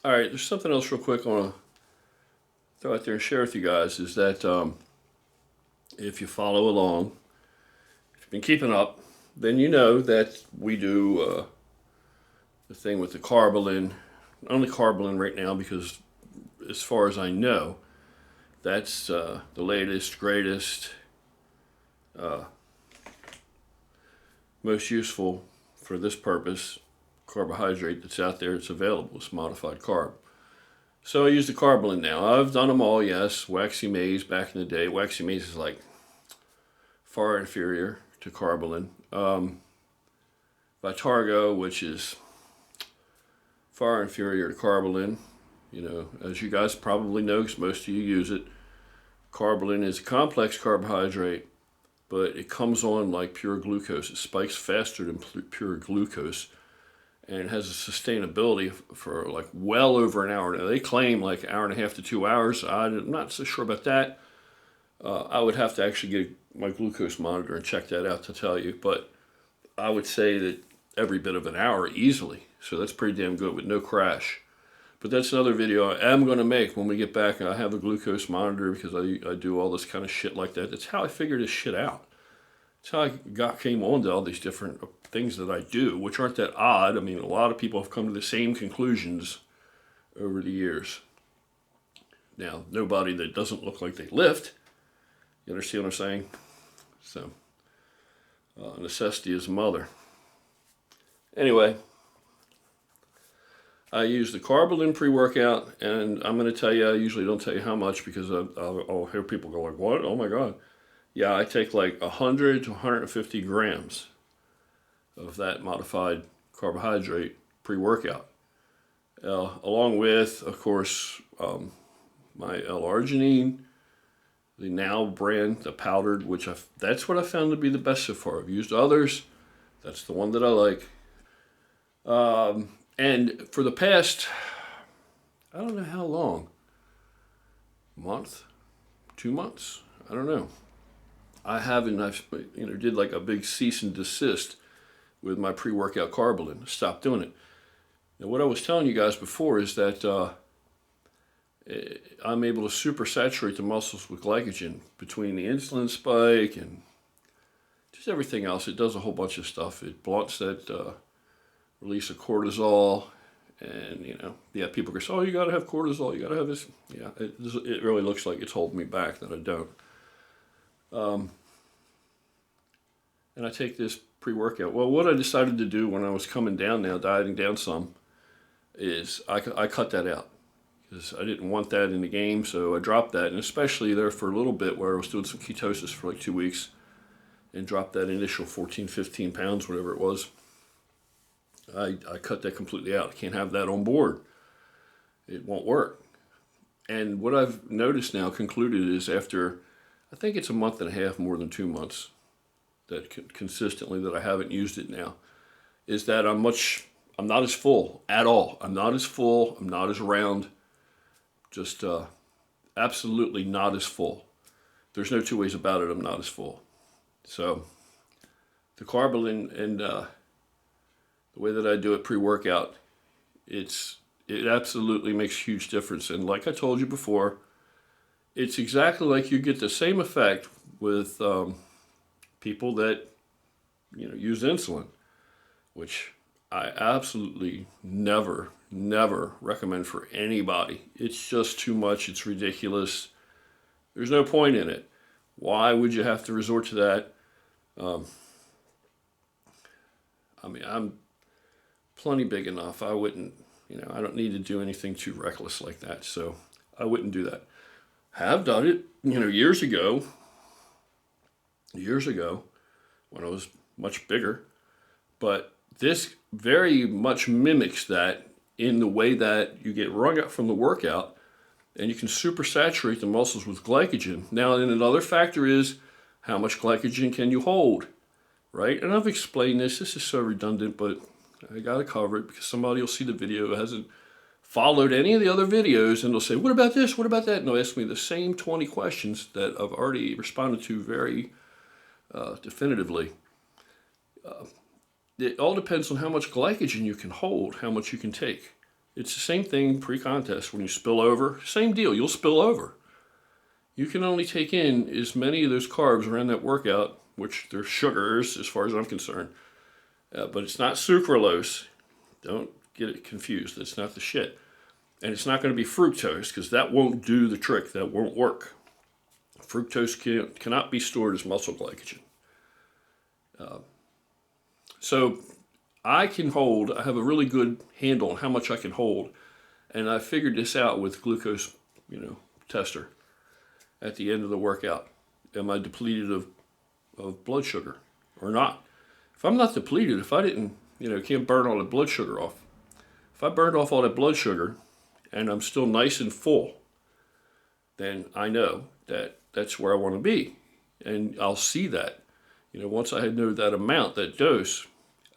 All right, there's something else real quick I want to throw out there and share with you guys is that if you follow along, if you've been keeping up, then you know that we do the thing with the Carbolyn, only Carbolyn right now because as far as I know, that's the latest, greatest, most useful for this purpose carbohydrate that's out there. It's available. It's modified carb. So I use the Carbolyn now. I've done them all, yes. Waxy maize back in the day. Waxy maize is like far inferior to Carbolyn. Vitargo, which is far inferior to Carbolyn. You know, as you guys probably know, because most of you use it, Carbolyn is a complex carbohydrate, but it comes on like pure glucose. It spikes faster than pure glucose, and it has a sustainability for like well over an hour. Now, they claim like an hour and a half to 2 hours. I'm not so sure about that. I would have to actually get my glucose monitor and check that out to tell you, but I would say that every bit of an hour easily. So that's pretty damn good with no crash. But that's another video I am going to make when we get back and I have a glucose monitor because I do all this kind of shit like that. That's how I figure this shit out. That's how I came on to all these different things that I do, which aren't that odd. I mean, a lot of people have come to the same conclusions over the years. Now, nobody that doesn't look like they lift. You understand what I'm saying? So, necessity is a mother. Anyway, I use the Carbolyn pre-workout, and I'm going to tell you, I usually don't tell you how much because I'll hear people go like, what? Oh my God. Yeah, I take like 100 to 150 grams of that modified carbohydrate pre-workout. Along with, of course, my L-arginine, the Now brand, the powdered, which that's what I found to be the best so far. I've used others. That's the one that I like. And for the past, I don't know how long, month, 2 months, I don't know. I've did like a big cease and desist with my pre-workout Carbolyn. Stopped doing it. Now, what I was telling you guys before is that I'm able to supersaturate the muscles with glycogen between the insulin spike and just everything else. It does a whole bunch of stuff. It blunts that release of cortisol, and yeah, people go, oh, you got to have cortisol, you got to have this. Yeah, it really looks like it's holding me back that I don't. And I take this pre-workout. Well, what I decided to do when I was coming down now, dieting down some, is I cut that out because I didn't want that in the game, so I dropped that, and especially there for a little bit where I was doing some ketosis for like 2 weeks and dropped that initial 14, 15 pounds, whatever it was. I cut that completely out. I can't have that on board. It won't work. And what I've noticed now, concluded, is after, I think it's a month and a half, more than 2 months, that consistently that I haven't used it now, is that I'm not as full at all. I'm not as full. I'm not as round. Just absolutely not as full. There's no two ways about it. I'm not as full. So the Carbolyn and the way that I do it pre-workout, it absolutely makes a huge difference. And like I told you before, it's exactly like you get the same effect with people that use insulin, which I absolutely never recommend for anybody. It's just too much. It's ridiculous. There's no point in it. Why would you have to resort to that? I'm plenty big enough. I wouldn't, I don't need to do anything too reckless like that. So I wouldn't do that. Have done it, years ago when I was much bigger. But this very much mimics that in the way that you get wrung out from the workout and you can supersaturate the muscles with glycogen. Now, then another factor is how much glycogen can you hold, right? And I've explained this. This is so redundant, but I got to cover it because somebody will see the video who hasn't followed any of the other videos and they'll say, what about this? What about that? And they'll ask me the same 20 questions that I've already responded to very definitively. It all depends on how much glycogen you can hold, how much you can take. It's the same thing pre-contest. When you spill over, same deal, you'll spill over. You can only take in as many of those carbs around that workout, which they're sugars as far as I'm concerned, but it's not sucralose. Don't get it confused. It's not the shit. And it's not going to be fructose, because that won't do the trick. That won't work. Fructose cannot be stored as muscle glycogen. So I have a really good handle on how much I can hold. And I figured this out with glucose, tester at the end of the workout. Am I depleted of blood sugar or not? If I'm not depleted, if I didn't, can't burn all the blood sugar off. If I burned off all that blood sugar and I'm still nice and full, then I know that that's where I want to be. And I'll see that. Once I know that amount, that dose,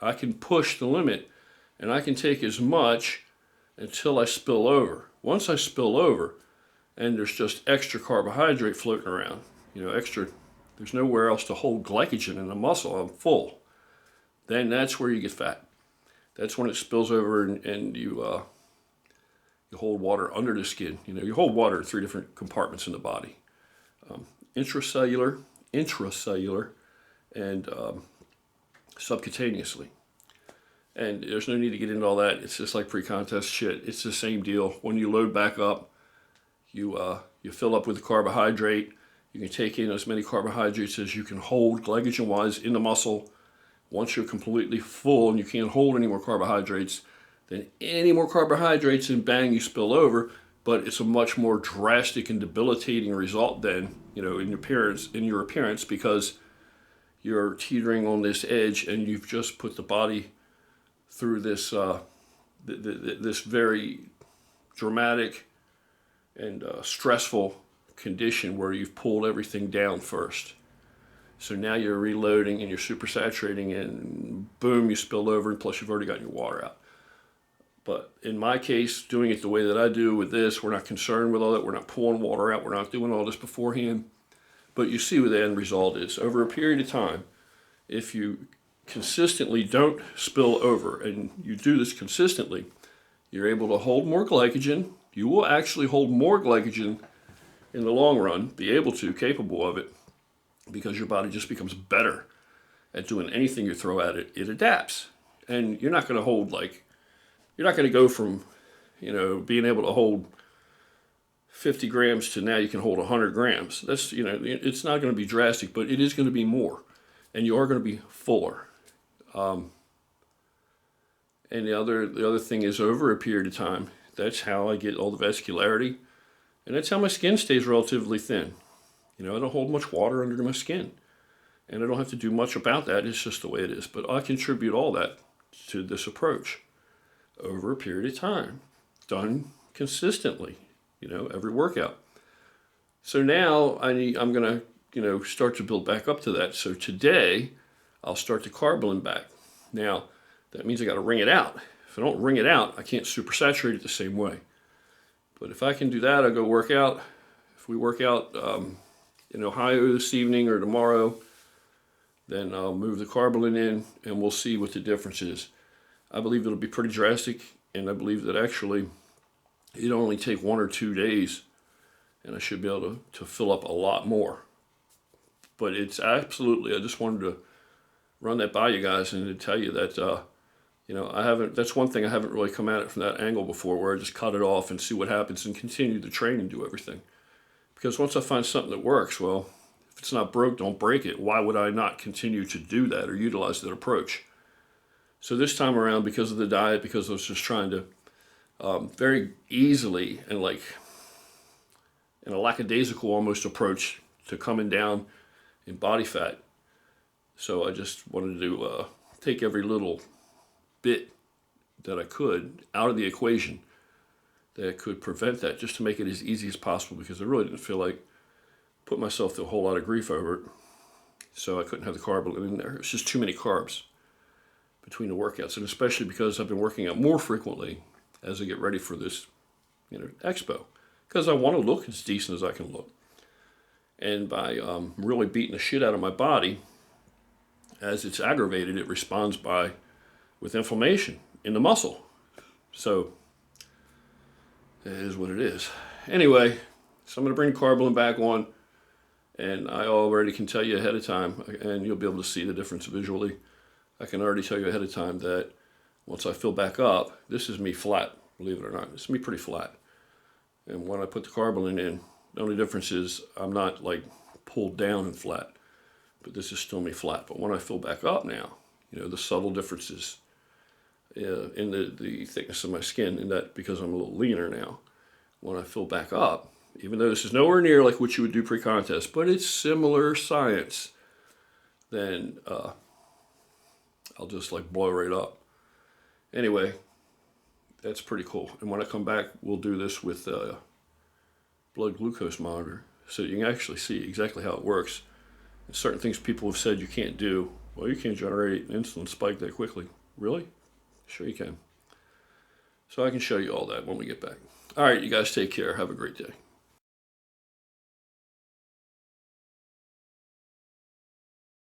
I can push the limit and I can take as much until I spill over. Once I spill over and there's just extra carbohydrate floating around, there's nowhere else to hold glycogen in the muscle, I'm full, then that's where you get fat. That's when it spills over and you hold water under the skin. You hold water in 3 different compartments in the body. Intracellular, and subcutaneously. And there's no need to get into all that. It's just like pre-contest shit. It's the same deal. When you load back up, you fill up with the carbohydrate. You can take in as many carbohydrates as you can hold glycogen-wise in the muscle. Once you're completely full and you can't hold any more carbohydrates, then any more carbohydrates and bang, you spill over. But it's a much more drastic and debilitating result then, in your appearance, because you're teetering on this edge and you've just put the body through this this very dramatic and stressful condition where you've pulled everything down first. So now you're reloading and you're supersaturating and boom, you spill over, and plus you've already gotten your water out. But in my case, doing it the way that I do with this, we're not concerned with all that. We're not pulling water out. We're not doing all this beforehand. But you see what the end result is. Over a period of time, if you consistently don't spill over and you do this consistently, you're able to hold more glycogen. You will actually hold more glycogen in the long run, capable of it, because your body just becomes better at doing anything you throw at it. It adapts. And you're not going to go from, being able to hold 50 grams to now you can hold 100 grams. That's, it's not going to be drastic, but it is going to be more. And you are going to be fuller. And the other thing is, over a period of time, that's how I get all the vascularity. And that's how my skin stays relatively thin. I don't hold much water under my skin. And I don't have to do much about that. It's just the way it is. But I contribute all that to this approach over a period of time, done consistently, every workout. So now I'm going to, start to build back up to that. So today, I'll start the Carbolyn back. Now, that means I got to wring it out. If I don't wring it out, I can't supersaturate it the same way. But if I can do that, I'll go work out. If we work out in Ohio this evening or tomorrow, then I'll move the Carbolyn in and we'll see what the difference is. I believe it'll be pretty drastic, and I believe that actually it'll only take 1 or 2 days and I should be able to fill up a lot more. But it's absolutely, I just wanted to run that by you guys and to tell you that, that's one thing I haven't really come at it from that angle before, where I just cut it off and see what happens and continue to train and do everything. Because once I find something that works, well, if it's not broke, don't break it. Why would I not continue to do that or utilize that approach? So this time around, because of the diet, because I was just trying to very easily and like in a lackadaisical almost approach to coming down in body fat. So I just wanted to take every little bit that I could out of the equation that could prevent that, just to make it as easy as possible, because I really didn't feel like putting myself through a whole lot of grief over it. So I couldn't have the Carbolyn in there. It's just too many carbs between the workouts, and especially because I've been working out more frequently as I get ready for this, expo, because I want to look as decent as I can look. And by really beating the shit out of my body, as it's aggravated, it responds with inflammation in the muscle. So it is what it is. Anyway, so I'm going to bring Carbolyn back on, and I already can tell you ahead of time, and you'll be able to see the difference visually. I can already tell you ahead of time that once I fill back up, this is me flat, believe it or not. It's me pretty flat. And when I put the Carbolyn in, the only difference is I'm not like pulled down and flat, but this is still me flat. But when I fill back up now, you know, the subtle differences in the thickness of my skin, and that because I'm a little leaner now, when I fill back up, even though this is nowhere near like what you would do pre-contest, but it's similar science, then I'll just like blow right up. Anyway, that's pretty cool. And when I come back, we'll do this with blood glucose monitor, so you can actually see exactly how it works. And certain things people have said you can't do. Well, you can't generate an insulin spike that quickly. Really? Sure you can. So I can show you all that when we get back. All right, you guys take care. Have a great day.